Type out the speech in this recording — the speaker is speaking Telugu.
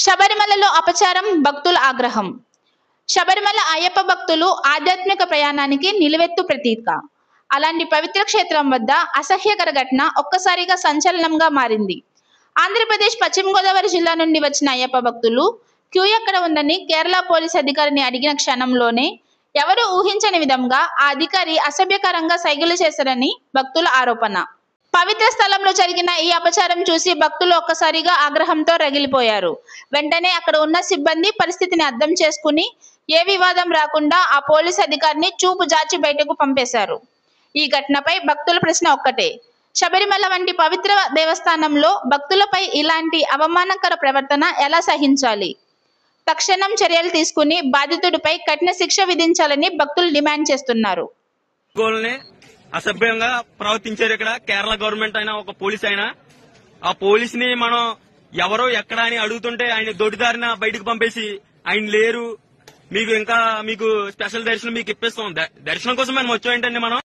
శబరిమలలో అపచారం, భక్తుల ఆగ్రహం. శబరిమల అయ్యప్ప భక్తులు ఆధ్యాత్మిక ప్రయాణానికి నిలువెత్తు ప్రతీక. అలాంటి పవిత్ర క్షేత్రం వద్ద అసహ్యకర ఘటన ఒక్కసారిగా సంచలనంగా మారింది. ఆంధ్రప్రదేశ్ పశ్చిమ గోదావరి జిల్లా నుండి వచ్చిన అయ్యప్ప భక్తులు క్యూ ఎక్కడ ఉందని కేరళ పోలీస్ అధికారిని అడిగిన క్షణంలోనే ఎవరూ ఊహించని విధంగా ఆ అధికారి అసభ్యకరంగా సైగలు చేశారని భక్తుల ఆరోపణ. పవిత్ర స్థలంలో జరిగిన ఈ అపచారం చూసి భక్తులు ఒక్కసారిగా ఆగ్రహంతో రగిలిపోయారు. వెంటనే అక్కడ ఉన్న సిబ్బంది పరిస్థితిని అర్థం చేసుకుని ఏ వివాదం రాకుండా ఆ పోలీస్ అధికారిని చూపు జాచి బయటకు పంపేశారు. ఈ ఘటనపై భక్తుల ప్రశ్న ఒక్కటే: శబరిమల వంటి పవిత్ర దేవస్థానంలో భక్తులపై ఇలాంటి అవమానకర ప్రవర్తన ఎలా సహించాలి? తక్షణం చర్యలు తీసుకుని బాధితుడిపై కఠిన శిక్ష విధించాలని భక్తులు డిమాండ్ చేస్తున్నారు. అసభ్యంగా ప్రవర్తించారు. ఇక్కడ కేరళ గవర్నమెంట్ అయినా ఒక పోలీస్ అయినా ఆ పోలీస్ ని మనం ఎవరో ఎక్కడ అని అడుగుతుంటే ఆయన దొడ్డిదారిన బయటకు పంపేసి ఆయన లేరు, మీకు స్పెషల్ దర్శనం మీకు ఇప్పిస్తాం. దర్శనం కోసం మనం వచ్చాం ఏంటండి మనం.